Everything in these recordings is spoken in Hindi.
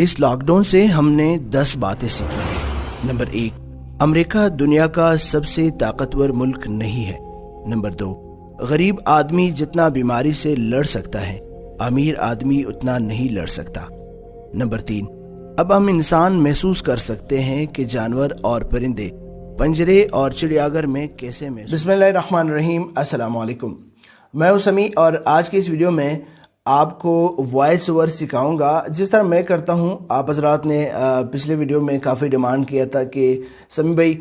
इस लॉकडाउन से हमने 10 बातें सीखी। नंबर 1, अमेरिका दुनिया का सबसे ताकतवर मुल्क नहीं है। नंबर 2, गरीब आदमी जितना बीमारी से लड़ सकता है, अमीर आदमी उतना नहीं लड़ सकता। नंबर 3, अब हम इंसान महसूस कर सकते हैं कि जानवर और परिंदे पंजरे और चिड़ियाघर में कैसे महसूस। बिस्मिल्लाहिर्रहमानिर्रहीम, अस्सलाम वालेकुम। मैं हूं समी और आज की इस वीडियो में आपको वॉइस ओवर सिखाऊंगा जिस तरह मैं करता हूं। आप हजरात ने पिछले वीडियो में काफ़ी डिमांड किया था कि समी भाई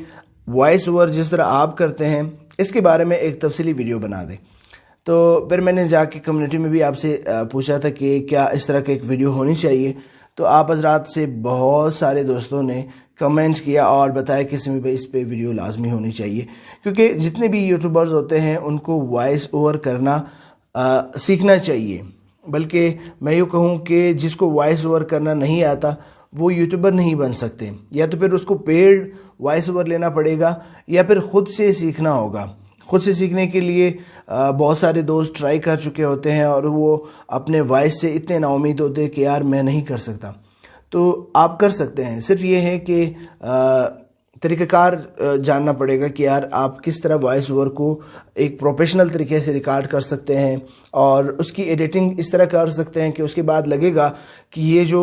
वॉइस ओवर जिस तरह आप करते हैं इसके बारे में एक तफसीली वीडियो बना दें। तो फिर मैंने जाके कम्युनिटी में भी आपसे पूछा था कि क्या इस तरह की एक वीडियो होनी चाहिए। तो आप हजरात से बहुत सारे दोस्तों ने कमेंट्स किया और बताया कि समी भाई इस पे वीडियो लाजमी होनी चाहिए, क्योंकि जितने भी यूट्यूबर्स होते हैं उनको वॉइस ओवर करना सीखना चाहिए। बल्कि मैं यूँ कहूँ कि जिसको वॉइस ओवर करना नहीं आता वो यूट्यूबर नहीं बन सकते, या तो फिर उसको पेड वॉइस ओवर लेना पड़ेगा या फिर ख़ुद से सीखना होगा। ख़ुद से सीखने के लिए बहुत सारे दोस्त ट्राई कर चुके होते हैं और वो अपने वॉइस से इतने नाउमीद होते हैं कि यार मैं नहीं कर सकता। तो आप कर सकते हैं, सिर्फ ये है कि तरीक़ाकार जानना पड़ेगा कि यार आप किस तरह वॉइस ओवर को एक प्रोफेशनल तरीके से रिकॉर्ड कर सकते हैं और उसकी एडिटिंग इस तरह कर सकते हैं कि उसके बाद लगेगा कि ये जो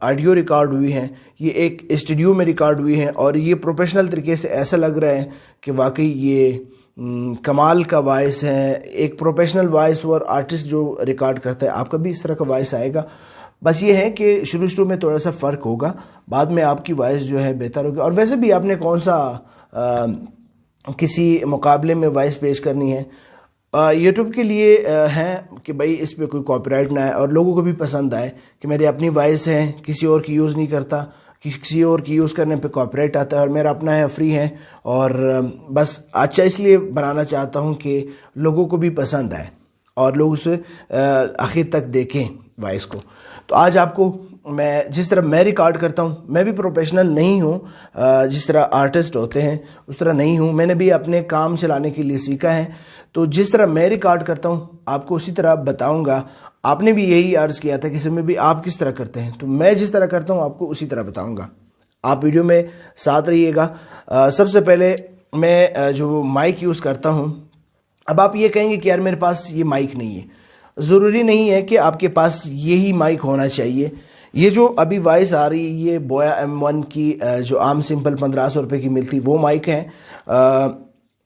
ऑडियो रिकॉर्ड हुई हैं ये एक स्टूडियो में रिकॉर्ड हुई हैं और ये प्रोफेशनल तरीके से ऐसा लग रहा है कि वाकई ये कमाल का वॉइस है। एक प्रोफेशनल वॉइस ओवर आर्टिस्ट जो रिकॉर्ड करता है आपका भी इस तरह का वॉइस आएगा। बस ये है कि शुरू में थोड़ा सा फ़र्क होगा, बाद में आपकी वॉइस जो है बेहतर होगी। और वैसे भी आपने कौन सा किसी मुकाबले में वॉइस पेश करनी है, यूट्यूब के लिए है कि भाई इस पे कोई कॉपीराइट ना आए और लोगों को भी पसंद आए कि मेरी अपनी वॉइस है, किसी और की यूज़ नहीं करता, किसी और की यूज़ करने पे कॉपीराइट आता है और मेरा अपना है, फ्री है। और बस अच्छा इसलिए बनाना चाहता हूँ कि लोगों को भी पसंद आए और लोग उसे आखिर तक देखें वॉइस को। तो आज आपको मैं जिस तरह मैं रिकॉर्ड करता हूँ, मैं भी प्रोफेशनल नहीं हूँ, जिस तरह आर्टिस्ट होते हैं उस तरह नहीं हूँ, मैंने भी अपने काम चलाने के लिए सीखा है। तो जिस तरह मैं रिकॉर्ड करता हूँ आपको उसी तरह बताऊँगा। आपने भी यही अर्ज़ किया था कि इसमें भी आप किस तरह करते हैं, तो मैं जिस तरह करता हूँ आपको उसी तरह बताऊँगा। आप वीडियो में साथ रहिएगा। सबसे पहले मैं जो माइक यूज़ करता हूँ, अब आप ये कहेंगे कि यार मेरे पास ये माइक नहीं है। ज़रूरी नहीं है कि आपके पास यही माइक होना चाहिए। ये जो अभी वॉइस आ रही है ये बोया M1 की जो आम सिंपल 1500 रुपये की मिलती वो माइक है।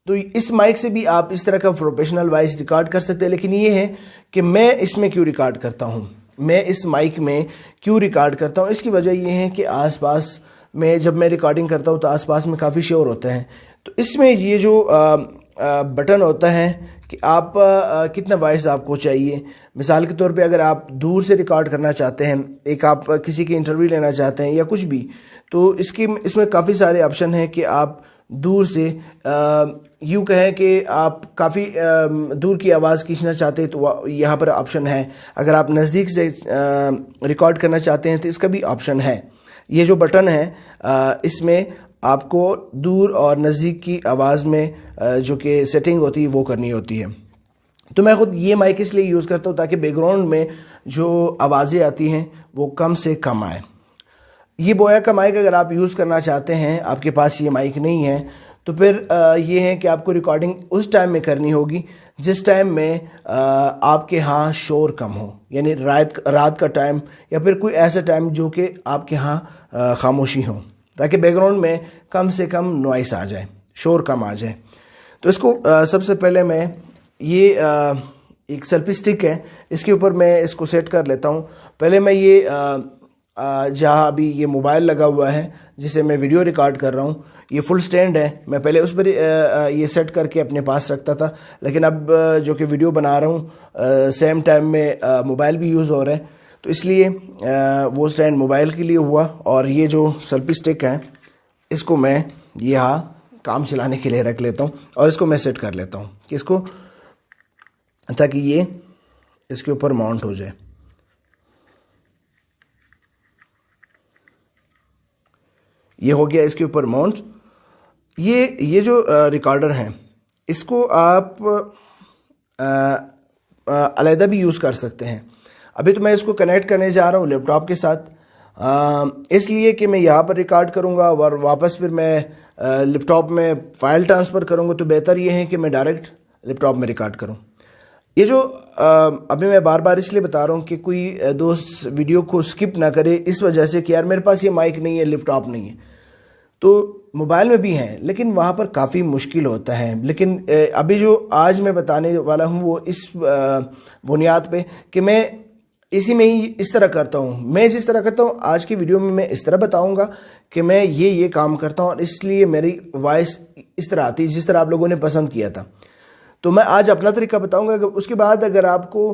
तो इस माइक से भी आप इस तरह का प्रोफेशनल वॉइस रिकॉर्ड कर सकते हैं। लेकिन ये है कि मैं इसमें क्यों रिकॉर्ड करता हूँ, मैं इस माइक में क्यों रिकॉर्ड करता हूँ। इसकी वजह ये है कि आसपास में जब मैं रिकॉर्डिंग करता हूँ तो आसपास में काफ़ी शोर होते हैं। तो इसमें ये जो बटन होता है कि आप कितना वॉइस आपको चाहिए। मिसाल के तौर पे अगर आप दूर से रिकॉर्ड करना चाहते हैं, एक आप किसी की इंटरव्यू लेना चाहते हैं या कुछ भी, तो इसमें काफ़ी सारे ऑप्शन हैं कि आप दूर से यूँ कहें कि आप काफ़ी दूर की आवाज़ खींचना चाहते हैं तो यहाँ पर ऑप्शन है। अगर आप नज़दीक से रिकॉर्ड करना चाहते हैं तो इसका भी ऑप्शन है। ये जो बटन है इसमें आपको दूर और नज़दीक की आवाज़ में जो कि सेटिंग होती है वो करनी होती है। तो मैं ख़ुद ये माइक इसलिए यूज़ करता हूँ ताकि बैकग्राउंड में जो आवाज़ें आती हैं वो कम से कम आए। ये बोया का माइक अगर आप यूज़ करना चाहते हैं, आपके पास ये माइक नहीं है, तो फिर ये है कि आपको रिकॉर्डिंग उस टाइम में करनी होगी जिस टाइम में आपके यहाँ शोर कम हो, यानी रात का टाइम या फिर कोई ऐसा टाइम जो कि आपके यहाँ खामोशी हो, ताकि बैकग्राउंड में कम से कम नॉइस आ जाए, शोर कम आ जाए। तो इसको सबसे पहले मैं ये एक सेल्फी स्टिक है, इसके ऊपर मैं इसको सेट कर लेता हूँ। पहले मैं ये जहाँ अभी ये मोबाइल लगा हुआ है जिसे मैं वीडियो रिकॉर्ड कर रहा हूँ, ये फुल स्टैंड है। मैं पहले उस पर ये सेट करके अपने पास रखता था, लेकिन अब जो कि वीडियो बना रहा हूँ सेम टाइम में मोबाइल भी यूज़ हो रहा है, तो इसलिए वो स्टैंड मोबाइल के लिए हुआ। और ये जो सेल्फी स्टिक है इसको मैं यहाँ काम चलाने के लिए रख लेता हूँ और इसको मैं सेट कर लेता हूँ कि इसको, ताकि ये इसके ऊपर माउंट हो जाए। ये हो गया इसके ऊपर माउंट। ये जो रिकॉर्डर है इसको आप अलहदा भी यूज़ कर सकते हैं। अभी तो मैं इसको कनेक्ट करने जा रहा हूँ लैपटॉप के साथ। इसलिए कि मैं यहाँ पर रिकॉर्ड करूँगा और वापस फिर मैं लैपटॉप में फ़ाइल ट्रांसफ़र करूँगा, तो बेहतर ये है कि मैं डायरेक्ट लैपटॉप में रिकॉर्ड करूँ। ये जो अभी मैं बार बार इसलिए बता रहा हूँ कि कोई दोस्त वीडियो को स्किप ना करे, इस वजह से कि यार मेरे पास ये माइक नहीं है, लैपटॉप नहीं है। तो मोबाइल में भी हैं लेकिन वहाँ पर काफ़ी मुश्किल होता है। लेकिन अभी जो आज मैं बताने वाला हूँ वो इस बुनियाद पे कि मैं इसी में ही इस तरह करता हूँ। मैं जिस तरह करता हूँ आज की वीडियो में मैं इस तरह बताऊँगा कि मैं ये काम करता हूँ और इसलिए मेरी वॉइस इस तरह आती है जिस तरह आप लोगों ने पसंद किया था। तो मैं आज अपना तरीका बताऊंगा। उसके बाद अगर आपको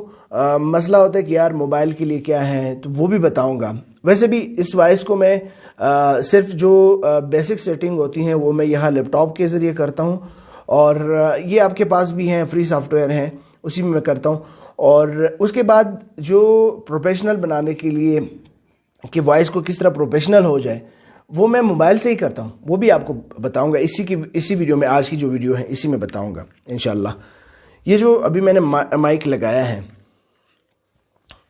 मसला होता है कि यार मोबाइल के लिए क्या है तो वो भी बताऊंगा। वैसे भी इस वॉइस को मैं सिर्फ जो बेसिक सेटिंग होती हैं वो मैं यहाँ लैपटॉप के ज़रिए करता हूँ और ये आपके पास भी हैं, फ्री सॉफ्टवेयर हैं, उसी में मैं करता हूँ। और उसके बाद जो प्रोफेशनल बनाने के लिए कि वॉइस को किस तरह प्रोफेशनल हो जाए वो मैं मोबाइल से ही करता हूँ, वो भी आपको बताऊंगा इसी वीडियो में। आज की जो वीडियो है इसी में बताऊंगा इंशाल्लाह। ये जो अभी मैंने माइक लगाया है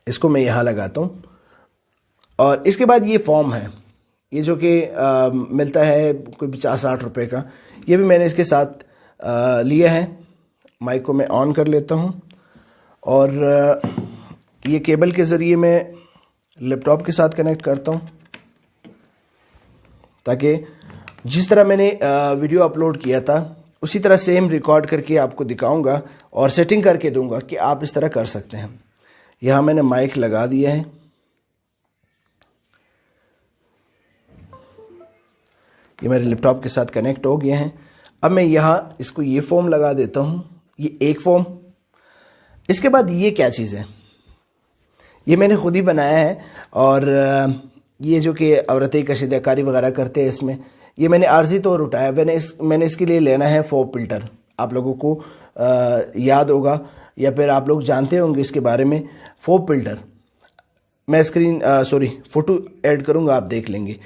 इसको मैं यहाँ लगाता हूँ और इसके बाद ये फॉर्म है, ये जो कि मिलता है कोई 50-60 रुपए का, ये भी मैंने इसके साथ लिया है। माइक को मैं ऑन कर लेता हूँ और ये केबल के ज़रिए मैं लैपटॉप के साथ कनेक्ट करता हूँ ताकि जिस तरह मैंने वीडियो अपलोड किया था उसी तरह सेम रिकॉर्ड करके आपको दिखाऊंगा और सेटिंग करके दूंगा कि आप इस तरह कर सकते हैं। यहाँ मैंने माइक लगा दिया है, ये मेरे लैपटॉप के साथ कनेक्ट हो गए हैं। अब मैं यहाँ इसको ये फॉर्म लगा देता हूँ, ये एक फॉर्म। इसके बाद ये क्या चीज़ है, ये मैंने खुद ही बनाया है और ये जो कि औरतें कशीदाकारी वगैरह करते हैं इसमें, ये मैंने आर्जी तौर उठाया। मैंने इसके लिए लेना है फोप फिल्टर। आप लोगों को याद होगा या फिर आप लोग जानते होंगे इसके बारे में। फोप फिल्टर मैं फ़ोटो ऐड करूँगा, आप देख लेंगे।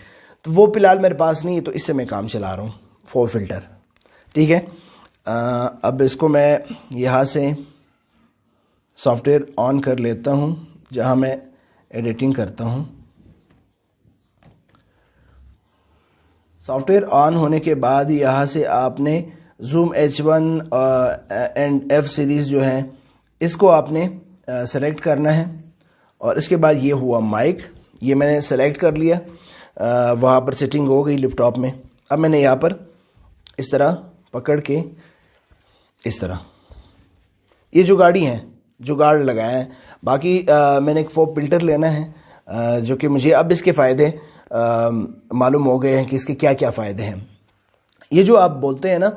तो वो फ़िलहाल मेरे पास नहीं है तो इससे मैं काम चला रहा हूँ, फोप फिल्टर। ठीक है, अब इसको मैं यहाँ से सॉफ्टवेयर ऑन कर लेता हूँ जहाँ मैं एडिटिंग करता हूँ। सॉफ्टवेयर ऑन होने के बाद यहाँ से आपने Zoom H1 and F series जो है इसको आपने सेलेक्ट करना है। और इसके बाद ये हुआ माइक, ये मैंने सेलेक्ट कर लिया, वहाँ पर सेटिंग हो गई लैपटॉप में। अब मैंने यहाँ पर इस तरह पकड़ के इस तरह ये जुगाड़ लगाया है। बाकी मैंने एक फोप फिल्टर लेना है जो कि मुझे अब इसके फ़ायदे मालूम हो गए हैं कि इसके क्या क्या फ़ायदे हैं। ये जो आप बोलते हैं ना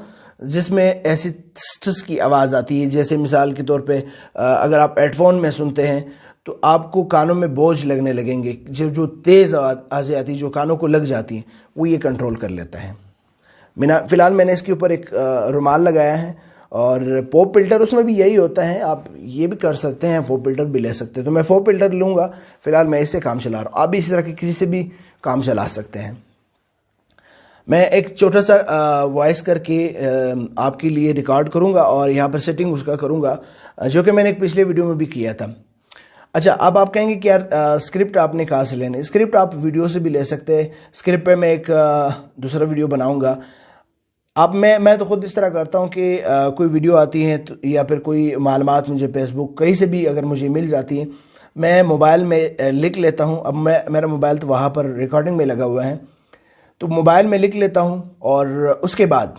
जिसमें ऐसी ट्स की आवाज़ आती है, जैसे मिसाल के तौर पे अगर आप हेडफोन में सुनते हैं तो आपको कानों में बोझ लगने लगेंगे। जो तेज़ आवाज़ें आती है जो कानों को लग जाती हैं वो ये कंट्रोल कर लेता है। फ़िलहाल मैंने इसके ऊपर एक रुमाल लगाया है और फोप फिल्टर उसमें भी यही होता है। आप ये भी कर सकते हैं, फोप फिल्टर भी ले सकते हैं। तो मैं फोप फिल्टर लूँगा, फ़िलहाल मैं इससे काम चला रहा हूँ। आप भी इसी तरह के किसी से भी काम चला सकते हैं। मैं एक छोटा सा वॉइस करके आपके लिए रिकॉर्ड करूँगा और यहाँ पर सेटिंग उसका करूँगा जो कि मैंने एक पिछले वीडियो में भी किया था। अच्छा, अब आप कहेंगे कि यार स्क्रिप्ट आपने कहाँ से लेना है। स्क्रिप्ट आप वीडियो से भी ले सकते हैं। स्क्रिप्ट पे मैं एक दूसरा वीडियो बनाऊँगा। अब मैं तो ख़ुद इस तरह करता हूँ कि कोई वीडियो आती है तो या फिर कोई मालूमात मुझे फेसबुक कहीं से भी अगर मुझे मिल जाती है, मैं मोबाइल में लिख लेता हूँ। अब मेरा मोबाइल तो वहाँ पर रिकॉर्डिंग में लगा हुआ है, तो मोबाइल में लिख लेता हूँ और उसके बाद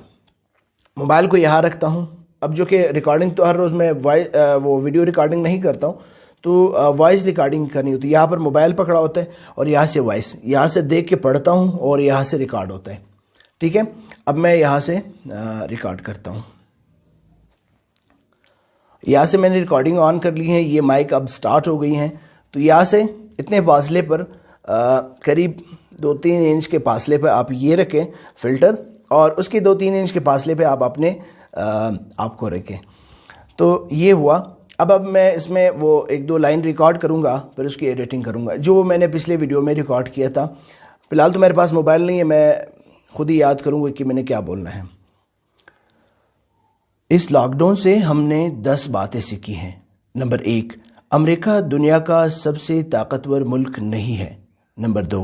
मोबाइल को यहाँ रखता हूँ। अब जो कि रिकॉर्डिंग तो हर रोज़ मैं वो वीडियो रिकॉर्डिंग नहीं करता हूँ, तो वॉइस रिकॉर्डिंग करनी होती है। यहाँ पर मोबाइल पकड़ा होता है और यहाँ से वॉइस, यहाँ से देख के पढ़ता हूँ और यहाँ से रिकॉर्ड होता है। ठीक है, अब मैं यहाँ से रिकॉर्ड करता हूँ। यहाँ से मैंने रिकॉर्डिंग ऑन कर ली है, ये माइक अब स्टार्ट हो गई हैं। तो यहाँ से इतने फासले पर करीब 2-3 इंच के फासले पर आप ये रखें फ़िल्टर और उसके 2-3 इंच के फासले पे आप अपने आपको रखें। तो ये हुआ। अब मैं इसमें वो 1-2 लाइन रिकॉर्ड करूँगा, फिर उसकी एडिटिंग करूँगा जो मैंने पिछले वीडियो में रिकॉर्ड किया था। फ़िलहाल तो मेरे पास मोबाइल नहीं है, मैं खुद ही याद करूँगा कि मैंने क्या बोलना है। इस लॉकडाउन से हमने 10 बातें सीखी हैं। नंबर 1, अमेरिका दुनिया का सबसे ताकतवर मुल्क नहीं है। नंबर 2,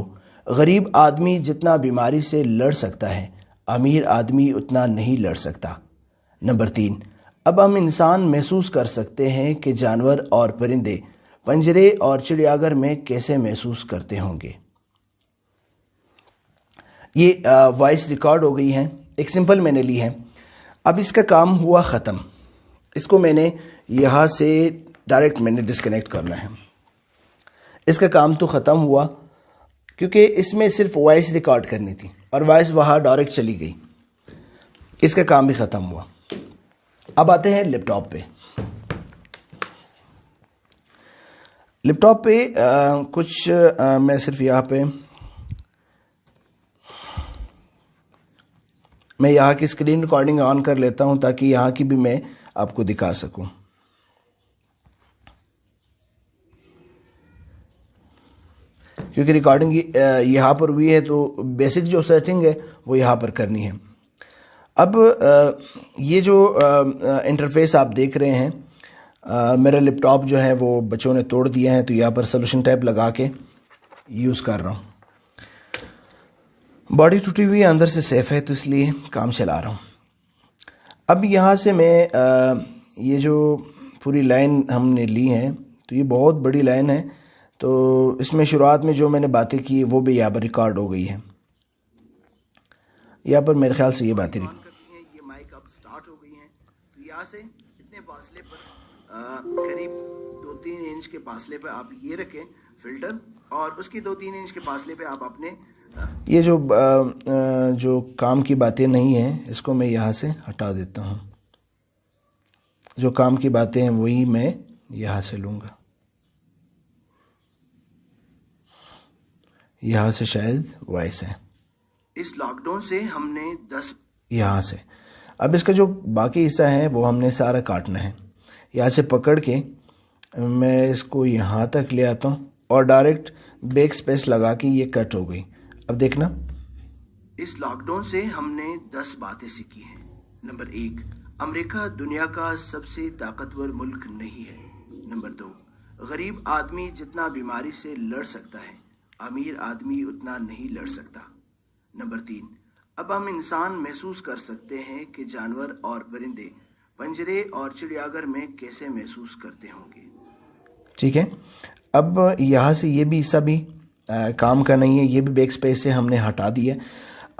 गरीब आदमी जितना बीमारी से लड़ सकता है, अमीर आदमी उतना नहीं लड़ सकता। नंबर 3, अब हम इंसान महसूस कर सकते हैं कि जानवर और परिंदे पंजरे और चिड़ियाघर में कैसे महसूस करते होंगे। ये वॉइस रिकॉर्ड हो गई है, एक सिंपल मैंने ली है। अब इसका काम हुआ ख़त्म, इसको मैंने यहाँ से डायरेक्ट मैंने डिस्कनेक्ट करना है। इसका काम तो ख़त्म हुआ क्योंकि इसमें सिर्फ वॉइस रिकॉर्ड करनी थी और वॉइस वहाँ डायरेक्ट चली गई, इसका काम भी ख़त्म हुआ। अब आते हैं लैपटॉप पे। लैपटॉप पे कुछ मैं सिर्फ यहाँ पे मैं यहाँ की स्क्रीन रिकॉर्डिंग ऑन कर लेता हूँ ताकि यहाँ की भी मैं आपको दिखा सकूँ। क्योंकि रिकॉर्डिंग यहाँ पर हुई है तो बेसिक जो सेटिंग है वो यहाँ पर करनी है। अब ये जो इंटरफेस आप देख रहे हैं, मेरा लैपटॉप जो है वो बच्चों ने तोड़ दिया है, तो यहाँ पर सोल्यूशन टैप लगा के यूज़ कर रहा हूँ। बॉडी टूटी हुई है, अंदर से सेफ है, तो इसलिए काम चला रहा हूँ। अब यहाँ से मैं ये जो पूरी लाइन हमने ली है तो ये बहुत बड़ी लाइन है, तो इसमें शुरुआत में जो मैंने बातें की वो भी यहाँ पर रिकॉर्ड हो गई है। यहाँ पर मेरे ख्याल से ये बातें ये माइक अब स्टार्ट हो गई हैं। तो यहाँ से इतने फासले पर करीब 2-3 इंच के फासले पर आप ये रखें फिल्टर, और उसकी 2-3 इंच के फासले पे आप अपने ये जो काम की बातें नहीं हैं इसको मैं यहाँ से हटा देता हूँ। जो काम की बातें हैं वही मैं यहाँ से लूँगा। यहाँ से शायद वॉइस है। इस लॉकडाउन से हमने 10 यहाँ से, अब इसका जो बाकी हिस्सा है वो हमने सारा काटना है। यहाँ से पकड़ के मैं इसको यहाँ तक ले आता हूँ और डायरेक्ट बैक स्पेस लगा के ये कट हो गई। अब देखना, इस लॉकडाउन से हमने 10 बातें सीखी हैं। नंबर 1, अमेरिका दुनिया का सबसे ताकतवर मुल्क नहीं है। नंबर 2, गरीब आदमी जितना बीमारी से लड़ सकता है, अमीर आदमी उतना नहीं लड़ सकता। नंबर 3, अब हम इंसान महसूस कर सकते हैं कि जानवर और परिंदे पंजरे और चिड़ियाघर में कैसे महसूस करते होंगे। ठीक है, अब यहाँ से ये भी हिस्सा भी काम का नहीं है, ये भी बैक स्पेस से हमने हटा दिया।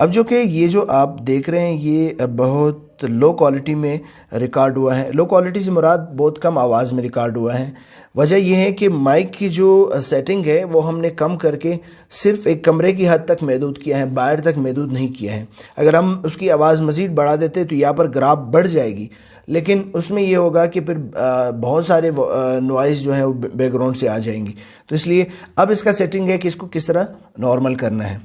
अब जो कि ये जो आप देख रहे हैं ये बहुत लो क्वालिटी में रिकॉर्ड हुआ है। लो क्वालिटी से मुराद बहुत कम आवाज़ में रिकॉर्ड हुआ है। वजह यह है कि माइक की जो सेटिंग है वो हमने कम करके सिर्फ एक कमरे की हद तक महदूद किया है, बाहर तक महदूद नहीं किया है। अगर हम उसकी आवाज़ मज़ीद बढ़ा देते तो यहाँ पर ग्राफ बढ़ जाएगी, लेकिन उसमें ये होगा कि फिर बहुत सारे नॉइज़ जो है वो बैकग्राउंड से आ जाएंगी। तो इसलिए अब इसका सेटिंग है कि इसको किस तरह नॉर्मल करना है।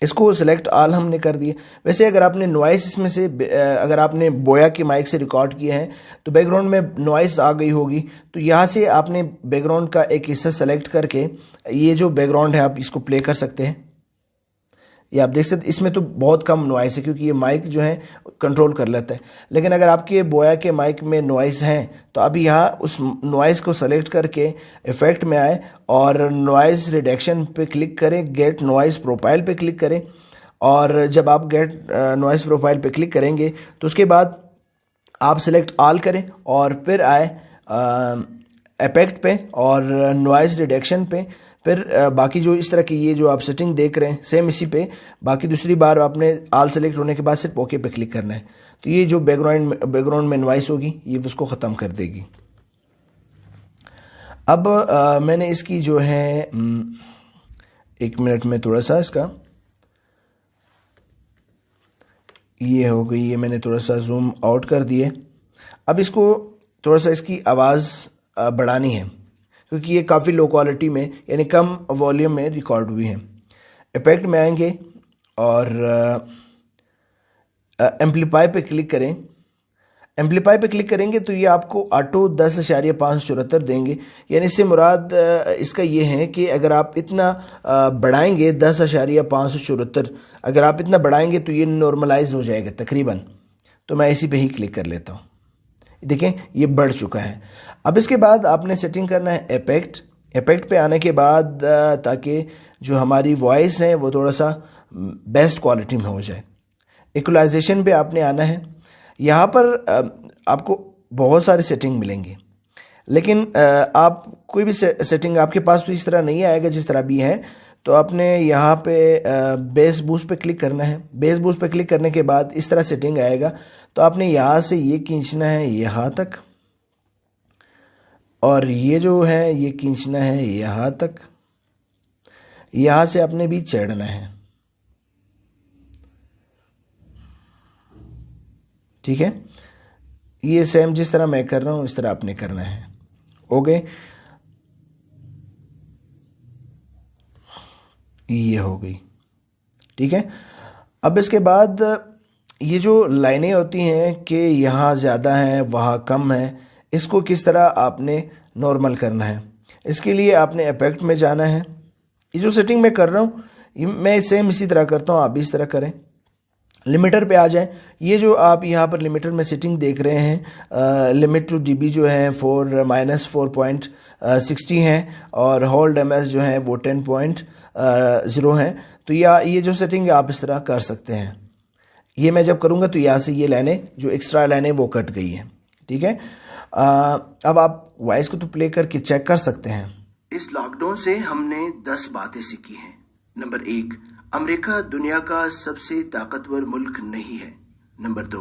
इसको सिलेक्ट ऑल हमने कर दिया। वैसे अगर आपने नॉइस इसमें से अगर आपने बोया के माइक से रिकॉर्ड किया है तो बैकग्राउंड में नॉइस आ गई होगी, तो यहाँ से आपने बैकग्राउंड का एक हिस्सा सेलेक्ट करके ये जो बैकग्राउंड है आप इसको प्ले कर सकते हैं। ये आप देख सकते, इसमें तो बहुत कम नॉइस है क्योंकि ये माइक जो है कंट्रोल कर लेता है। लेकिन अगर आपके बोया के माइक में नॉइस हैं तो अभी यहाँ उस नॉइस को सेलेक्ट करके इफेक्ट में आए और नॉइस रिडक्शन पे क्लिक करें, गेट नॉइस प्रोफाइल पे क्लिक करें। और जब आप गेट नॉइस प्रोफाइल पे क्लिक करेंगे तो उसके बाद आप सिलेक्ट ऑल करें और फिर आए इफेक्ट पे और नॉइस रिडक्शन पे। फिर बाकी जो इस तरह की ये जो आप सेटिंग देख रहे हैं सेम इसी पे, बाकी दूसरी बार आपने ऑल सेलेक्ट होने के बाद सिर्फ ओके पे क्लिक करना है। तो ये जो बैकग्राउंड में नॉइस होगी ये उसको ख़त्म कर देगी। अब मैंने इसकी जो है 1 मिनट में थोड़ा सा इसका ये हो गई, ये मैंने थोड़ा सा जूम आउट कर दिए। अब इसको थोड़ा सा इसकी आवाज़ बढ़ानी है क्योंकि ये काफ़ी लो क्वालिटी में यानी कम वॉल्यूम में रिकॉर्ड हुई है। इफेक्ट में आएंगे और एम्पलीफाई पे क्लिक करें। एम्पलीफाई पे क्लिक करेंगे तो ये आपको ऑटो 10.574 देंगे। यानी इससे मुराद इसका ये है कि अगर आप इतना बढ़ाएंगे 10.574, अगर आप इतना बढ़ाएंगे तो ये नॉर्मलाइज हो जाएगा तकरीबन। तो मैं इसी पे ही क्लिक कर लेता हूँ। देखें ये बढ़ चुका है। अब इसके बाद आपने सेटिंग करना है इफेक्ट पे आने के बाद ताकि जो हमारी वॉइस है वो थोड़ा सा बेस्ट क्वालिटी में हो जाए। इक्वलाइजेशन पे आपने आना है। यहाँ पर आपको बहुत सारे सेटिंग मिलेंगे, लेकिन आप कोई भी सेटिंग आपके पास तो इस तरह नहीं आएगा जिस तरह भी है। तो आपने यहाँ पे बेस बूस्ट पे क्लिक करना है। बेस बूस्ट पे क्लिक करने के बाद इस तरह सेटिंग आएगा। तो आपने यहाँ से ये खींचना है यहाँ तक, और ये जो है ये खींचना है यहाँ तक। यहाँ से आपने भी चढ़ना है, ठीक है। ये सेम जिस तरह मैं कर रहा हूँ इस तरह आपने करना है। ओके, ये हो गई, ठीक है। अब इसके बाद ये जो लाइनें होती हैं कि यहाँ ज़्यादा है वहाँ कम है, इसको किस तरह आपने नॉर्मल करना है। इसके लिए आपने इफेक्ट में जाना है। ये जो सेटिंग मैं कर रहा हूँ मैं सेम इसी तरह करता हूँ, आप भी इस तरह करें। लिमिटर पे आ जाएं। ये जो आप यहाँ पर लिमिटर में सेटिंग देख रहे हैं, लिमिट टू डीबी जो है -4.60 है, और होल्ड एमएस जो है वो 10.0 है। तो ये जो सेटिंग है आप इस तरह कर सकते हैं। ये मैं जब करूँगा तो यहाँ से ये लाइनें जो एक्स्ट्रा लाइनें वो कट गई हैं, ठीक है। अब आप वॉइस को तो प्ले करके चेक कर सकते हैं। इस लॉकडाउन से हमने 10 बातें सीखी हैं। नंबर 1, अमेरिका दुनिया का सबसे ताकतवर मुल्क नहीं है। नंबर 2,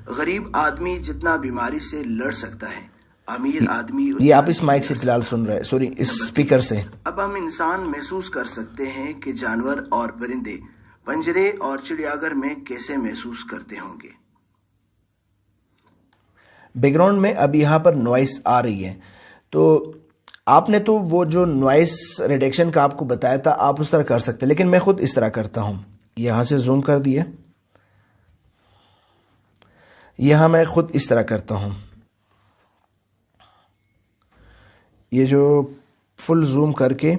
गरीब आदमी जितना बीमारी से लड़ सकता है, अमीर आदमी ये आप इस माइक से फिलहाल सुन रहे हैं, सॉरी इस स्पीकर से। अब हम इंसान महसूस कर सकते हैं कि जानवर और परिंदे पंजरे और चिड़ियाघर में कैसे महसूस करते होंगे। बैकग्राउंड में अब यहाँ पर नॉइस आ रही है, तो आपने तो वो जो नॉइस रिडक्शन का आपको बताया था आप उस तरह कर सकते हैं, लेकिन मैं खुद इस तरह करता हूँ। यहाँ से जूम कर दिया, यहाँ मैं खुद इस तरह करता हूँ। ये जो फुल जूम करके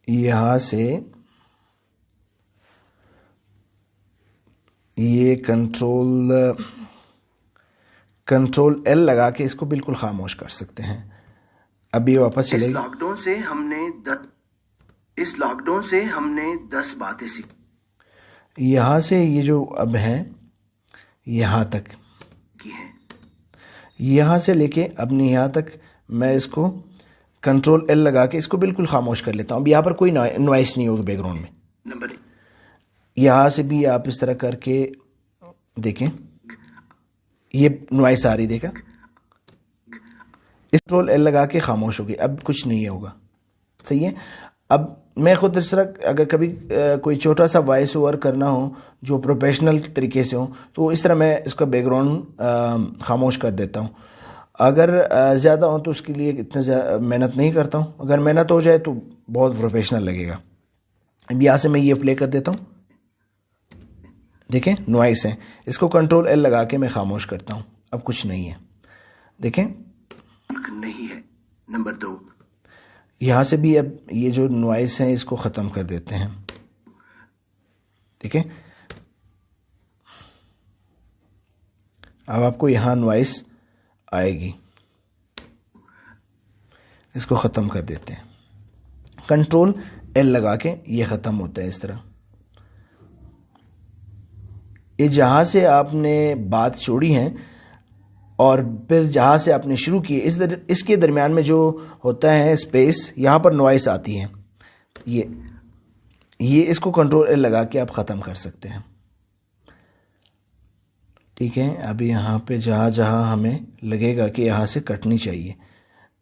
यहाँ से ये कंट्रोल एल लगा के इसको बिल्कुल खामोश कर सकते हैं। अभी वापस चलेगी। इस लॉकडाउन से हमने 10 बातें सीखी। यहाँ से ये जो अब है यहाँ तक की है, यहाँ से लेके अपने यहाँ तक मैं इसको कंट्रोल एल लगा के इसको बिल्कुल खामोश कर लेता हूँ। अब यहाँ पर कोई नॉइस नहीं होगी बैकग्राउंड में। नंबर 1, यहाँ से भी आप इस तरह करके देखें, ये नॉइस आ रही, देखा। इस कंट्रोल एल लगा के खामोश होगी, अब कुछ नहीं होगा, सही है। अब मैं खुद इस तरह अगर कभी कोई छोटा सा वॉइस ओवर करना हो जो प्रोफेशनल तरीके से हो तो इस तरह मैं इसका बैकग्राउंड खामोश कर देता हूँ। अगर ज़्यादा हो तो उसके लिए इतना मेहनत नहीं करता हूँ। अगर मेहनत हो जाए तो बहुत प्रोफेशनल लगेगा। अब यहाँ से मैं ये प्ले कर देता हूँ, देखें नॉइस है, इसको कंट्रोल एल लगा के मैं खामोश करता हूँ, अब कुछ नहीं है, देखें नहीं है। नंबर 2, यहाँ से भी अब ये जो नॉइस है इसको ख़त्म कर देते हैं, देखें। अब आपको यहाँ नॉइस आएगी, इसको ख़त्म कर देते हैं। कंट्रोल एल लगा के ये ख़त्म होता है इस तरह। ये जहाँ से आपने बात छोड़ी है और फिर जहाँ से आपने शुरू की इसके दरमियान में जो होता है स्पेस, यहाँ पर नॉइस आती है। ये इसको कंट्रोल एल लगा के आप ख़त्म कर सकते हैं, ठीक है। अभी यहाँ पे जहाँ जहाँ हमें लगेगा कि यहाँ से कटनी चाहिए,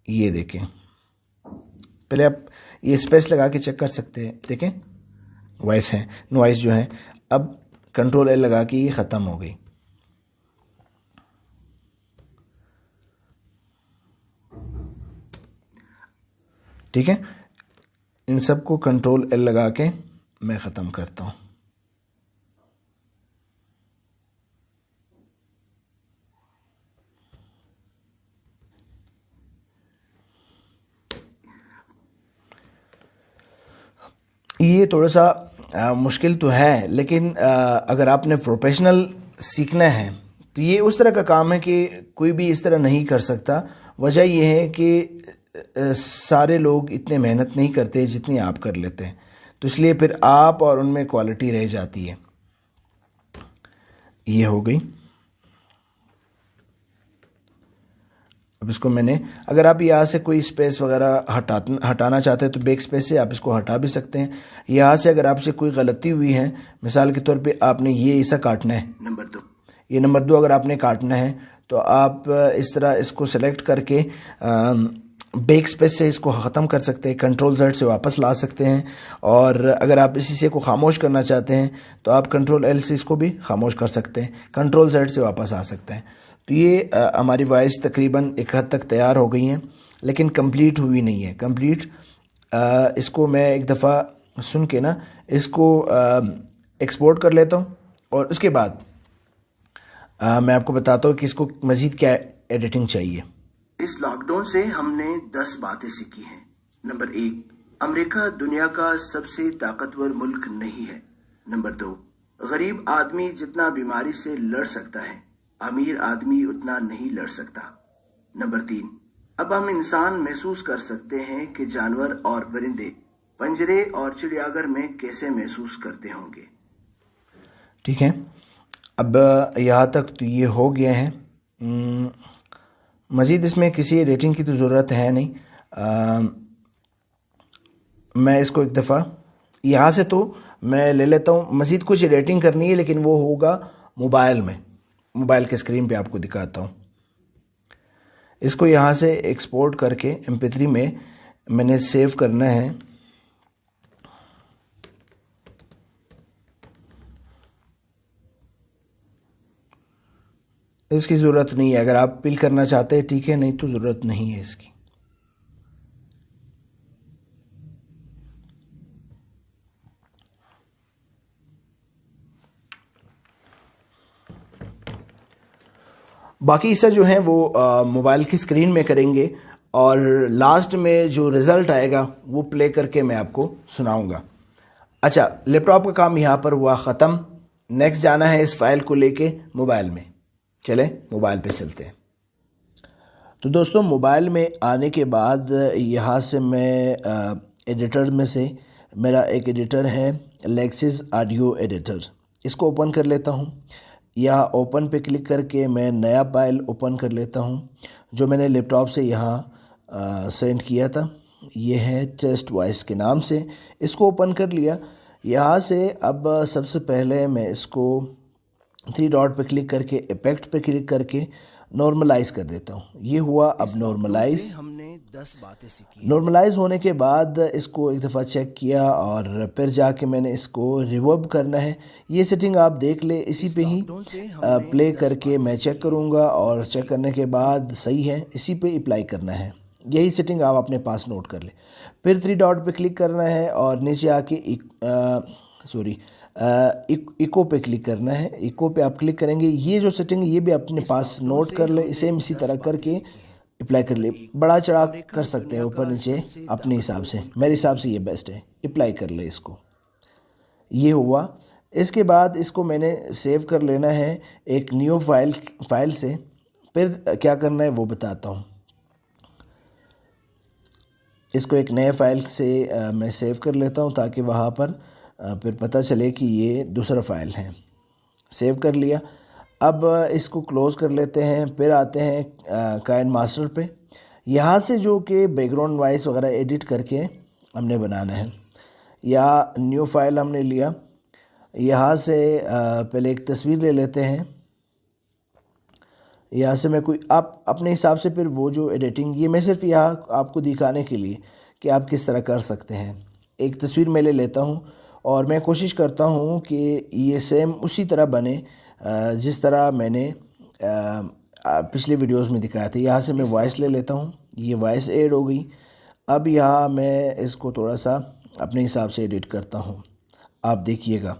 ये देखें, पहले आप ये स्पेस लगा के चेक कर सकते हैं, देखें वॉइस है, नॉइस जो है। अब कंट्रोल एल लगा के ये ख़त्म हो गई, ठीक है। इन सब को कंट्रोल एल लगा के मैं ख़त्म करता हूँ। ये थोड़ा सा मुश्किल तो है, लेकिन अगर आपने प्रोफेशनल सीखना है तो ये उस तरह का काम है कि कोई भी इस तरह नहीं कर सकता वजह यह है कि सारे लोग इतने मेहनत नहीं करते जितनी आप कर लेते हैं, तो इसलिए फिर आप और उनमें क्वालिटी रह जाती है। ये हो गई। अब इसको मैंने, अगर आप यहाँ से कोई स्पेस वगैरह हटाना चाहते हैं तो बैक स्पेस से आप इसको हटा भी सकते हैं। यहाँ से अगर आपसे कोई गलती हुई है, मिसाल के तौर पे आपने ये ऐसा काटना है, नंबर 2, ये नंबर 2 अगर आपने काटना है तो आप इस तरह इसको सेलेक्ट करके बैक स्पेस से इसको ख़त्म कर सकते हैं, कंट्रोल Z से वापस ला सकते हैं। और अगर आप इसी से को खामोश करना चाहते हैं तो आप कंट्रोल L से इसको भी खामोश कर सकते हैं, कंट्रोल Z से वापस आ सकते हैं। तो ये हमारी वॉइस तकरीबन एक हद तक तैयार हो गई हैं, लेकिन कंप्लीट हुई नहीं है। कंप्लीट इसको मैं एक दफ़ा सुन के ना इसको एक्सपोर्ट कर लेता हूँ और उसके बाद मैं आपको बताता हूँ कि इसको मज़ीद क्या एडिटिंग चाहिए। इस लॉकडाउन से हमने 10 बातें सीखी हैं। नंबर 1, अमेरिका दुनिया का सबसे ताकतवर मुल्क नहीं है। नंबर 2, गरीब आदमी जितना बीमारी से लड़ सकता है, अमीर आदमी उतना नहीं लड़ सकता। नंबर 3, अब हम इंसान महसूस कर सकते हैं कि जानवर और परिंदे पंजरे और चिड़ियाघर में कैसे महसूस करते होंगे। ठीक है, अब यहाँ तक तो ये हो गया है। मज़ीद इसमें किसी रेटिंग की तो ज़रूरत है नहीं। मैं इसको एक दफ़ा यहाँ से तो मैं ले लेता हूँ। मज़ीद कुछ रेटिंग करनी है लेकिन वो होगा मोबाइल में, मोबाइल के स्क्रीन पे आपको दिखाता हूँ। इसको यहाँ से एक्सपोर्ट करके MP3 में मैंने सेव करना है। इसकी ज़रूरत नहीं है, अगर आप पिल करना चाहते हैं ठीक है, नहीं तो ज़रूरत नहीं है इसकी। बाकी इससे जो है वो मोबाइल की स्क्रीन में करेंगे और लास्ट में जो रिज़ल्ट आएगा वो प्ले करके मैं आपको सुनाऊंगा। अच्छा, लैपटॉप का काम यहाँ पर हुआ ख़त्म। नेक्स्ट जाना है इस फाइल को लेके मोबाइल में। चलें मोबाइल पे चलते हैं। तो दोस्तों, मोबाइल में आने के बाद यहाँ से मैं एडिटर में से मेरा एक एडिटर है लेक्सिस ऑडियो एडिटर, इसको ओपन कर लेता हूँ। या ओपन पे क्लिक करके मैं नया फाइल ओपन कर लेता हूँ जो मैंने लैपटॉप से यहाँ सेंड किया था। ये है टेस्ट वॉइस के नाम से, इसको ओपन कर लिया। यहाँ से अब सबसे पहले मैं इसको 3 डॉट पे क्लिक करके इफेक्ट पे क्लिक करके नॉर्मलाइज कर देता हूँ। ये हुआ अब नॉर्मलाइज। हमने 10 बातें सीखी। नॉर्मलाइज होने के बाद इसको एक दफ़ा चेक किया और फिर जाके मैंने इसको रिवर्ब करना है। ये सेटिंग आप देख ले, इसी पे ही प्ले करके मैं चेक करूँगा और चेक करने के बाद सही है, इसी पे अप्लाई करना है। यही सेटिंग आप अपने पास नोट कर ले। फिर 3 डॉट पे क्लिक करना है और नीचे आके इको पे क्लिक करना है। इको पे आप क्लिक करेंगे, ये जो सेटिंग ये भी अपने पास नोट कर ले, सेम इसी तरह करके अप्लाई कर ले। बड़ा चढ़ा कर सकते हैं ऊपर नीचे अपने हिसाब से, मेरे हिसाब से ये बेस्ट है। अप्लाई कर ले इसको। ये हुआ। इसके बाद इसको मैंने सेव कर लेना है एक न्यू फाइल से। फिर क्या करना है वो बताता हूँ। इसको एक नए फाइल से मैं सेव कर लेता हूँ ताकि वहाँ पर फिर पता चले कि ये दूसरा फाइल है। सेव कर लिया। अब इसको क्लोज़ कर लेते हैं। फिर आते हैं काइन मास्टर पे। यहाँ से जो कि बैकग्राउंड वॉइस वगैरह एडिट करके हमने बनाना है। या न्यू फाइल हमने लिया, यहाँ से पहले एक तस्वीर ले लेते हैं। यहाँ से मैं कोई आप अपने हिसाब से फिर वो जो एडिटिंग, ये मैं सिर्फ यहाँ आपको दिखाने के लिए कि आप किस तरह कर सकते हैं। एक तस्वीर मैं ले लेता हूँ और मैं कोशिश करता हूँ कि ये सेम उसी तरह बने जिस तरह मैंने पिछले वीडियोस में दिखाया था। यहाँ से मैं वॉइस ले लेता हूँ, ये वॉइस ऐड हो गई। अब यहाँ मैं इसको थोड़ा सा अपने हिसाब से एडिट करता हूँ। आप देखिएगा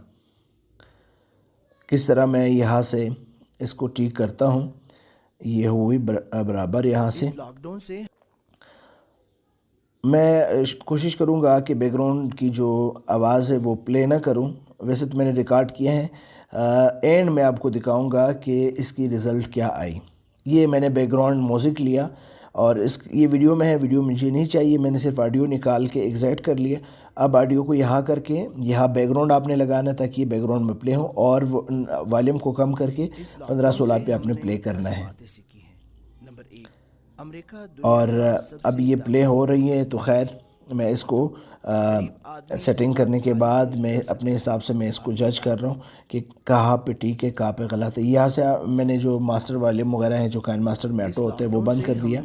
किस तरह मैं यहाँ से इसको ठीक करता हूँ। ये हुई बराबर। यहाँ से लॉकडाउन से मैं कोशिश करूँगा कि बैकग्राउंड की जो आवाज़ है वो प्ले ना करूँ। वैसे तो मैंने रिकॉर्ड किए हैं, एंड में आपको दिखाऊंगा कि इसकी रिज़ल्ट क्या आई। ये मैंने बैकग्राउंड म्यूज़िक लिया और ये वीडियो में है, वीडियो मुझे नहीं चाहिए, मैंने सिर्फ ऑडियो निकाल के एग्जैक्ट कर लिया। अब ऑडियो को यहाँ करके यहाँ बैकग्राउंड आपने लगाना है ताकि ये बैकग्राउंड में प्ले हो, और वॉल्यूम को कम करके 15-16 पे आपने प्ले करना है। और अब ये प्ले हो रही है, तो खैर मैं इसको सेटिंग करने के बाद मैं अपने हिसाब से मैं इसको जज कर रहा हूँ कि कहाँ पे ठीक है, कहाँ पे गलत है। यहाँ से मैंने जो मास्टर वॉल्यूम वगैरह है, जो काइन मास्टर में ऑटो होते हैं, वो बंद कर दिया।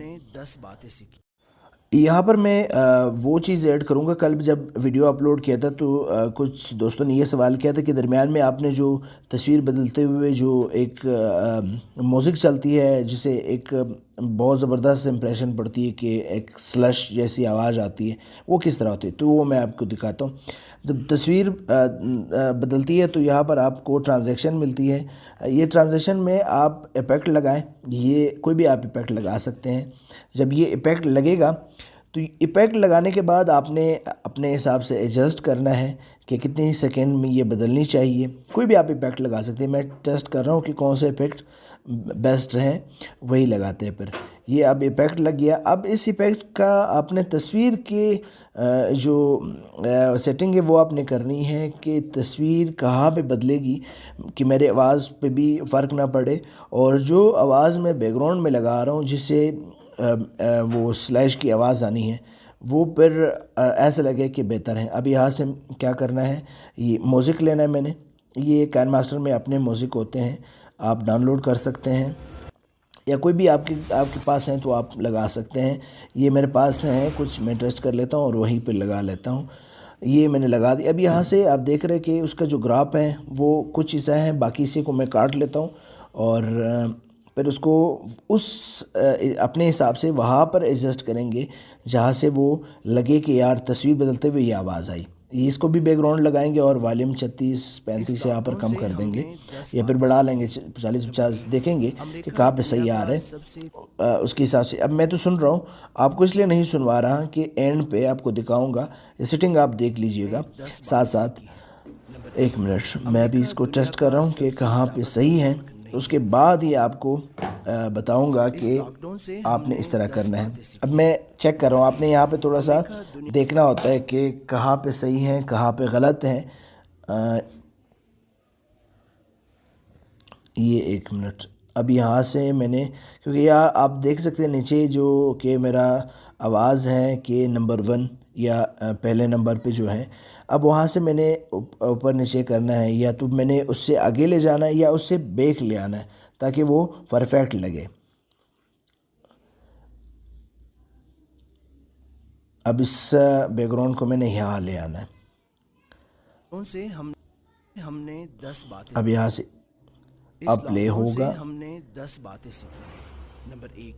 यहाँ पर मैं वो चीज़ ऐड करूँगा, कल जब वीडियो अपलोड किया था तो कुछ दोस्तों ने ये सवाल किया था कि दरमियान में आपने जो तस्वीर बदलते हुए जो एक म्यूज़िक चलती है, जिसे एक बहुत ज़बरदस्त इंप्रेशन पड़ती है कि एक स्लश जैसी आवाज़ आती है, वो किस तरह होती है। तो वो मैं आपको दिखाता हूँ। जब तस्वीर बदलती है तो यहाँ पर आपको ट्रांजैक्शन मिलती है। ये ट्रांजैक्शन में आप इफ़ेक्ट लगाएं, ये कोई भी आप इफ़ेक्ट लगा सकते हैं। जब ये इफ़ेक्ट लगेगा तो इफ़ेक्ट लगाने के बाद आपने अपने हिसाब से एडजस्ट करना है कि कितनी सेकंड में ये बदलनी चाहिए। कोई भी आप इफ़ेक्ट लगा सकते हैं, मैं टेस्ट कर रहा हूँ कि कौन से इफ़ेक्ट बेस्ट हैं, वही लगाते हैं। फिर ये अब इफ़ेक्ट लग गया। अब इस इफ़ेक्ट का आपने तस्वीर के जो सेटिंग है वो आपने करनी है कि तस्वीर कहाँ पे बदलेगी कि मेरे आवाज़ पे भी फ़र्क ना पड़े, और जो आवाज़ मैं बैकग्राउंड में लगा रहा हूँ जिससे वो स्लैश की आवाज़ आनी है, वो फिर ऐसा लगे कि बेहतर है। अब यहाँ से क्या करना है, ये म्यूज़िक लेना है मैंने। ये काइन मास्टर में अपने म्यूज़िक होते हैं, आप डाउनलोड कर सकते हैं, या कोई भी आपके पास हैं तो आप लगा सकते हैं। ये मेरे पास हैं कुछ, मैं टेस्ट कर लेता हूँ और वहीं पे लगा लेता हूँ। ये मैंने लगा दिया। अब यहाँ से आप देख रहे हैं कि उसका जो ग्राफ है वो कुछ हिस्सा है, बाकी हिस्से को मैं काट लेता हूँ और फिर उसको उस अपने हिसाब से वहाँ पर एडजस्ट करेंगे जहाँ से वो लगे कि यार तस्वीर बदलते हुए ये आवाज़ आई। ये इसको भी बैकग्राउंड लगाएंगे और वॉल्यूम 36-35 से यहाँ पर कम कर देंगे, या फिर बढ़ा लेंगे 40-50, देखेंगे कि कहाँ पे सही आ रहा है उसके हिसाब से। अब मैं तो सुन रहा हूँ, आपको इसलिए नहीं सुनवा रहा कि एंड पे आपको दिखाऊंगा, ये सेटिंग आप देख लीजिएगा साथ साथ। 1 मिनट, मैं भी इसको टेस्ट कर रहा हूँ कि कहाँ पे सही है, उसके बाद ही आपको बताऊंगा कि आपने इस तरह करना है। अब मैं चेक कर रहा हूँ, आपने यहाँ पे थोड़ा सा देखना होता है कि कहाँ पे सही है, कहाँ पे गलत है। ये 1 मिनट, अब यहाँ से मैंने, क्योंकि यहाँ आप देख सकते हैं नीचे जो कि मेरा आवाज़ है कि नंबर 1 या पहले नंबर पे जो है, अब वहाँ से मैंने ऊपर नीचे करना है, या तो मैंने उससे आगे ले जाना है या उससे बैक ले आना है ताकि वो परफेक्ट लगे। अब इस बैकग्राउंड को मैंने यहाँ ले आना है। उनसे हमने 10 बातें, अब यहाँ से अब प्ले होगा, हमने 10 बातें सीखी। नंबर 1,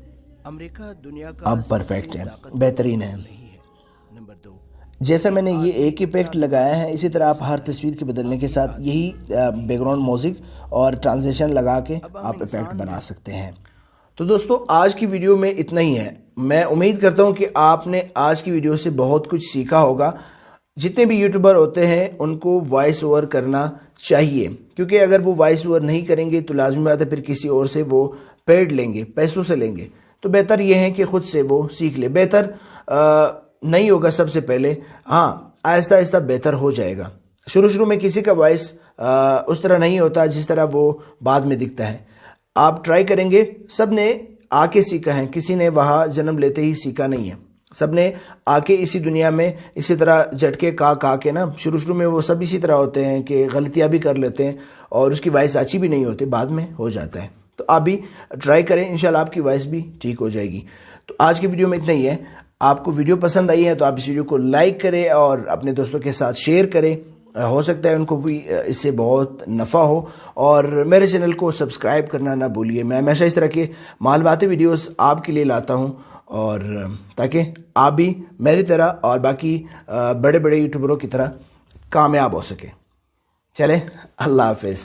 अमेरिका दुनिया का अब परफेक्ट है, बेहतरीन है। नंबर 2, जैसा मैंने ये एक इफेक्ट लगाया है, इसी तरह आप हर तस्वीर के बदलने के साथ यही बैकग्राउंड म्यूजिक और ट्रांजिशन लगा के आप इफेक्ट बना सकते हैं। तो दोस्तों आज की वीडियो में इतना ही है। मैं उम्मीद करता हूँ कि आपने आज की वीडियो से बहुत कुछ सीखा होगा। जितने भी यूट्यूबर होते हैं उनको वॉइस ओवर करना चाहिए, क्योंकि अगर वो वॉइस ओवर नहीं करेंगे तो लाजमी बात है फिर किसी और से वो पेड लेंगे, पैसों से लेंगे। तो बेहतर ये है कि खुद से वो सीख ले। बेहतर नहीं होगा सबसे पहले, हाँ आहिस्ता आहिस्ता बेहतर हो जाएगा। शुरू में किसी का वॉइस उस तरह नहीं होता जिस तरह वो बाद में दिखता है। आप ट्राई करेंगे, सब ने आके सीखा है, किसी ने वहाँ जन्म लेते ही सीखा नहीं है। सब ने आके इसी दुनिया में इसी तरह झटके का के ना, शुरू में वो सब इसी तरह होते हैं कि गलतियाँ भी कर लेते हैं और उसकी वॉइस अच्छी भी नहीं होती, बाद में हो जाता है। तो आप भी ट्राई करें, इंशाल्लाह आपकी वॉइस भी ठीक हो जाएगी। तो आज की वीडियो में इतना ही है। आपको वीडियो पसंद आई है तो आप इस वीडियो को लाइक करें और अपने दोस्तों के साथ शेयर करें, हो सकता है उनको भी इससे बहुत नफ़ा हो। और मेरे चैनल को सब्सक्राइब करना ना भूलिए। मैं हमेशा इस तरह के मालूमाती वीडियोस आपके लिए लाता हूं, और ताकि आप भी मेरी तरह और बाकी बड़े बड़े यूट्यूबरों की तरह कामयाब हो सके। चले, अल्लाह हाफिज़।